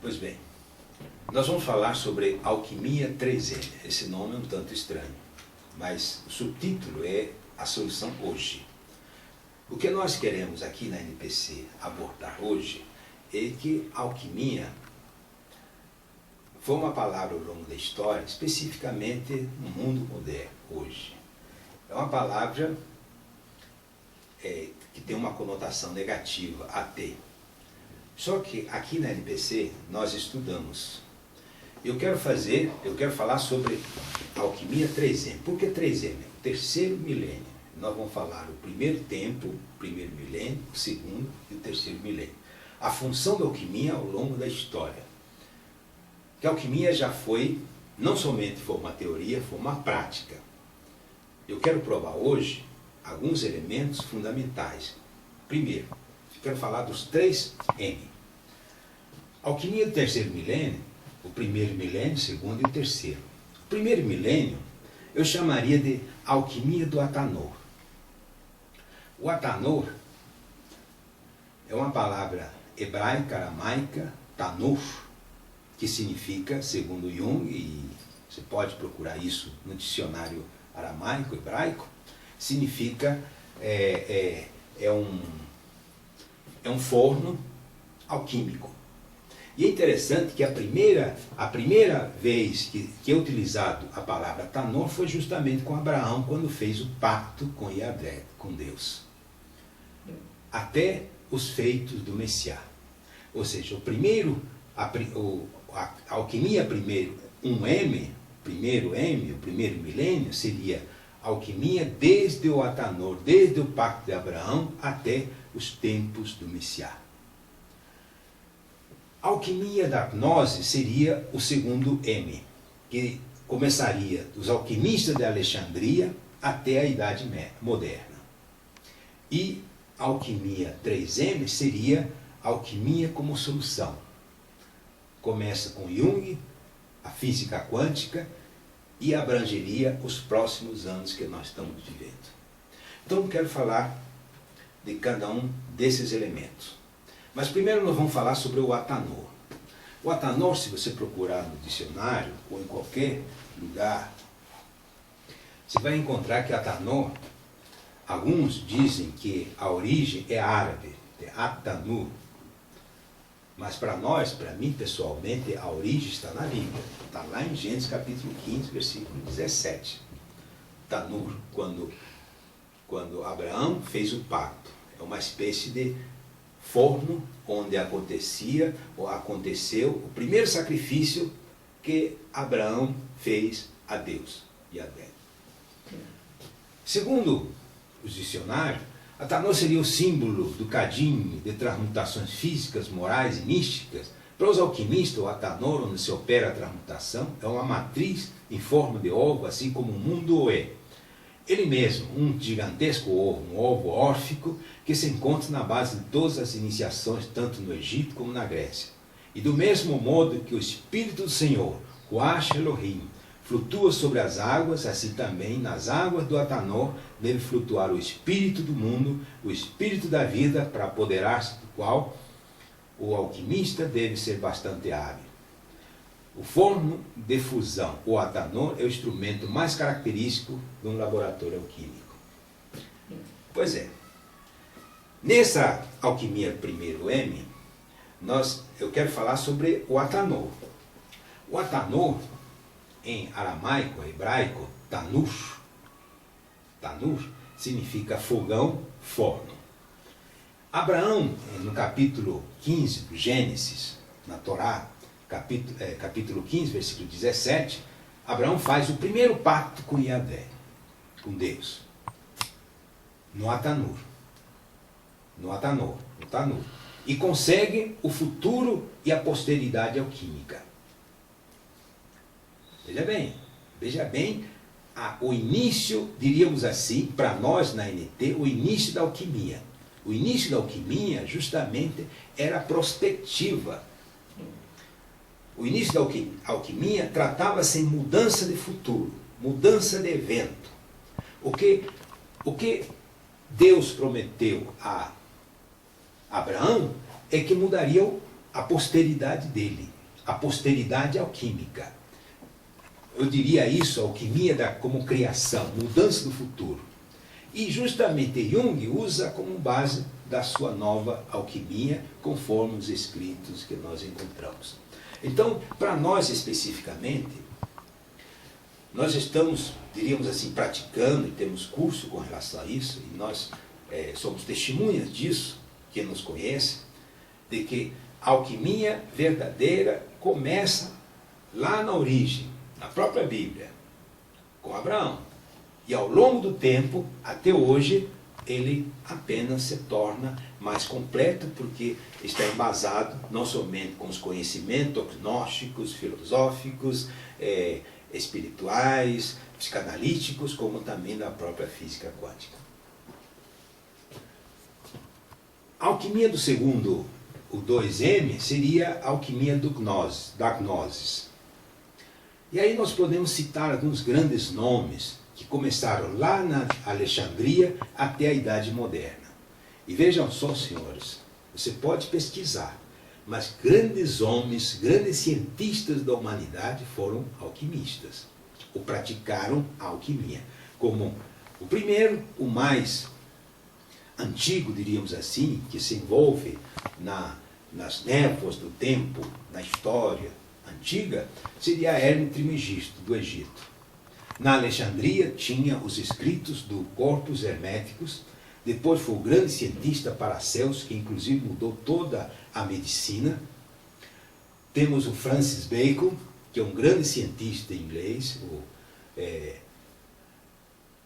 Pois bem, nós vamos falar sobre Alquimia 3M. Esse nome é um tanto estranho, mas o subtítulo é A Solução Hoje. O que nós queremos aqui na NPC abordar hoje é que alquimia foi uma palavra ao longo da história, especificamente no mundo moderno, hoje. É uma palavra que tem uma conotação negativa, até. Só que aqui na NPC nós estudamos. Eu quero falar sobre Alquimia 3M. Por que 3M? O terceiro milênio. Nós vamos falar o primeiro tempo, o primeiro milênio, o segundo e o terceiro milênio. A função da alquimia ao longo da história. Que a alquimia já foi, não somente foi uma teoria, foi uma prática. Eu quero provar hoje alguns elementos fundamentais. Primeiro, eu quero falar dos 3M. A alquimia do terceiro milênio, o primeiro milênio, o segundo e o terceiro. O primeiro milênio eu chamaria de alquimia do Atanor. O Atanor é uma palavra hebraica, aramaica, tanur, que significa, segundo Jung, e você pode procurar isso no dicionário aramaico, hebraico, significa é um forno alquímico. E é interessante que a primeira vez que é utilizado a palavra Tanor foi justamente com Abraão, quando fez o pacto com Yahvé, com Deus. Até os feitos do Messiá. Ou seja, a alquimia primeiro, primeiro M, o primeiro milênio, seria alquimia desde o Atanor, desde o pacto de Abraão até os tempos do Messiá. A alquimia da gnose seria o segundo M, que começaria dos alquimistas de Alexandria até a Idade Moderna. E a alquimia 3M seria a alquimia como solução. Começa com Jung, a física quântica, e abrangeria os próximos anos que nós estamos vivendo. Então eu quero falar de cada um desses elementos. Mas primeiro nós vamos falar sobre o Atanor. O Atanor, se você procurar no dicionário ou em qualquer lugar, você vai encontrar que Atanor, alguns dizem que a origem é árabe, é Atanur. Mas para nós, para mim pessoalmente, a origem está na Bíblia. Está lá em Gênesis capítulo 15, versículo 17. Tanur, quando Abraão fez o pacto. É uma espécie de forno onde aconteceu o primeiro sacrifício que Abraão fez a Deus, Yahvé. Segundo os dicionários, Atanor seria o símbolo do cadim de transmutações físicas, morais e místicas. Para os alquimistas, o Atanor, onde se opera a transmutação, é uma matriz em forma de ovo, assim como o mundo é. Ele mesmo, um gigantesco ovo, um ovo órfico, que se encontra na base de todas as iniciações, tanto no Egito como na Grécia. E do mesmo modo que o Espírito do Senhor, o Ruach Elohim, flutua sobre as águas, assim também nas águas do Atanor deve flutuar o Espírito do mundo, o Espírito da vida, para apoderar-se do qual o alquimista deve ser bastante hábil. O forno de fusão, o Atanor, é o instrumento mais característico de um laboratório alquímico. Pois é, nessa alquimia primeiro M, eu quero falar sobre o Atanor. O Atanor, em aramaico, hebraico, tanur. Tanur significa fogão, forno. Abraão, no capítulo 15 do Gênesis, na Torá, capítulo 15, versículo 17, Abraão faz o primeiro pacto com Yahvé, com Deus, no Atanur. No Tanur. E consegue o futuro e a posteridade alquímica. Veja bem o início, diríamos assim, para nós na NT, o início da alquimia. O início da alquimia, justamente, era prospectiva. O início da alquimia tratava-se em mudança de futuro, mudança de evento. O que Deus prometeu a Abraão é que mudaria a posteridade dele, a posteridade alquímica. Eu diria isso, a alquimia como criação, mudança do futuro. E justamente Jung usa como base da sua nova alquimia, conforme os escritos que nós encontramos. Então, para nós especificamente, nós estamos, diríamos assim, praticando e temos curso com relação a isso, e nós somos testemunhas disso, quem nos conhece, de que a alquimia verdadeira começa lá na origem, na própria Bíblia, com Abraão. E ao longo do tempo, até hoje, ele apenas se torna mais completo, porque está embasado não somente com os conhecimentos gnósticos, filosóficos, espirituais, psicanalíticos, como também da própria física quântica. A alquimia do segundo, o 2M, seria a alquimia da gnosis. E aí nós podemos citar alguns grandes nomes que começaram lá na Alexandria até a Idade Moderna. E vejam só, senhores, você pode pesquisar, mas grandes homens, grandes cientistas da humanidade foram alquimistas, ou praticaram a alquimia. Como o primeiro, o mais antigo, diríamos assim, que se envolve nas névoas do tempo, na história antiga, seria Hermes Trismegisto, do Egito. Na Alexandria tinha os escritos do Corpus Herméticos. Depois foi o grande cientista Paracelso, que inclusive mudou toda a medicina. Temos o Francis Bacon, que é um grande cientista inglês,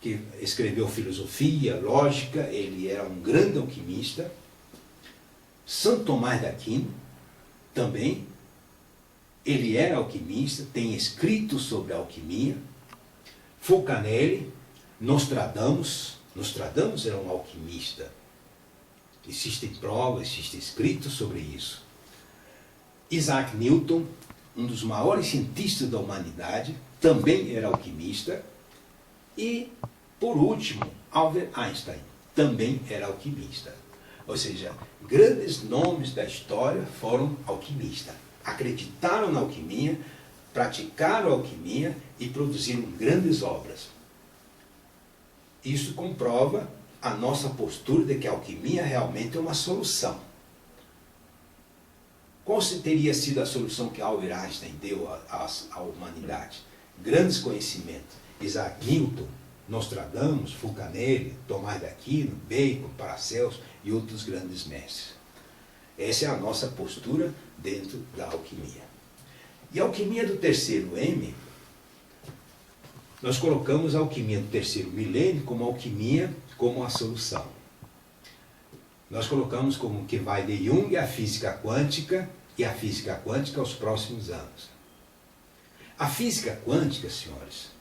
que escreveu filosofia, lógica, ele era um grande alquimista. Santo Tomás de Aquino, também, ele era alquimista, tem escritos sobre a alquimia. Fulcanelli, Nostradamus era um alquimista. Existem provas, existem escritos sobre isso. Isaac Newton, um dos maiores cientistas da humanidade, também era alquimista. E, por último, Albert Einstein, também era alquimista. Ou seja, grandes nomes da história foram alquimistas. Acreditaram na alquimia, praticaram a alquimia e produziram grandes obras. Isso comprova a nossa postura de que a alquimia realmente é uma solução. Qual teria sido a solução que Albert Einstein deu à humanidade? Grandes conhecimentos. Isaac Newton, Nostradamus, Fulcanelli, Tomás de Aquino, Bacon, Paracelso e outros grandes mestres. Essa é a nossa postura dentro da alquimia. E a alquimia do terceiro M, nós colocamos a alquimia do terceiro milênio como alquimia, como a solução. Nós colocamos como que vai de Jung à física quântica e a física quântica aos próximos anos. A física quântica, senhores,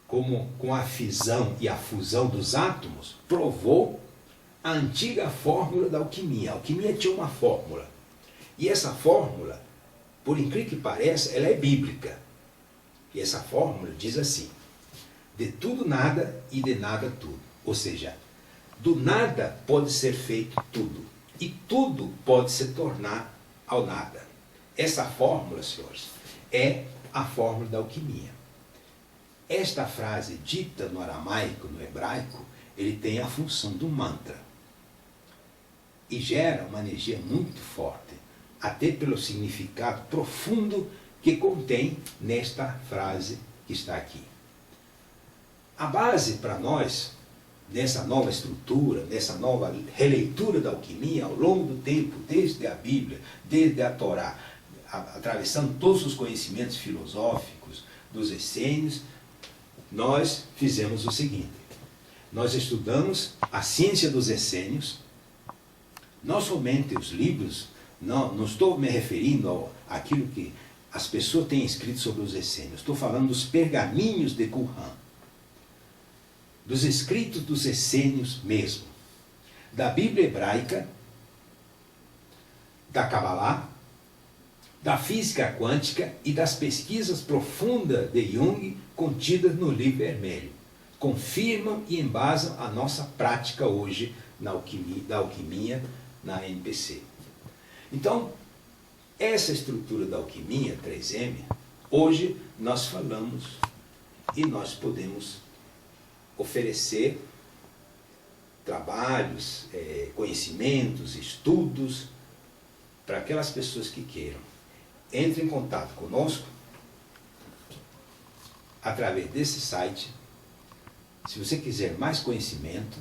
como com a fisão e a fusão dos átomos, provou a antiga fórmula da alquimia. A alquimia tinha uma fórmula. E essa fórmula, por incrível que pareça, ela é bíblica. E essa fórmula diz assim: de tudo nada e de nada tudo. Ou seja, do nada pode ser feito tudo. E tudo pode se tornar ao nada. Essa fórmula, senhores, é a fórmula da alquimia. Esta frase dita no aramaico, no hebraico, ele tem a função do mantra. E gera uma energia muito forte, até pelo significado profundo que contém nesta frase que está aqui. A base para nós, nessa nova estrutura, nessa nova releitura da alquimia, ao longo do tempo, desde a Bíblia, desde a Torá, atravessando todos os conhecimentos filosóficos dos essênios, nós fizemos o seguinte: nós estudamos a ciência dos essênios, não somente os livros, não estou me referindo àquilo que as pessoas têm escrito sobre os essênios, estou falando dos pergaminhos de Qumran, dos escritos dos essênios mesmo, da Bíblia hebraica, da Kabbalah, da física quântica e das pesquisas profundas de Jung contidas no livro vermelho. Confirmam e embasam a nossa prática hoje da alquimia na NPC. Então, essa estrutura da alquimia 3M, hoje nós falamos e nós podemos oferecer trabalhos, conhecimentos, estudos para aquelas pessoas que queiram. Entre em contato conosco através desse site. Se você quiser mais conhecimento,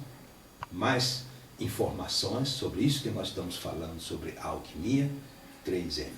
mais informações sobre isso que nós estamos falando, sobre a alquimia 3M.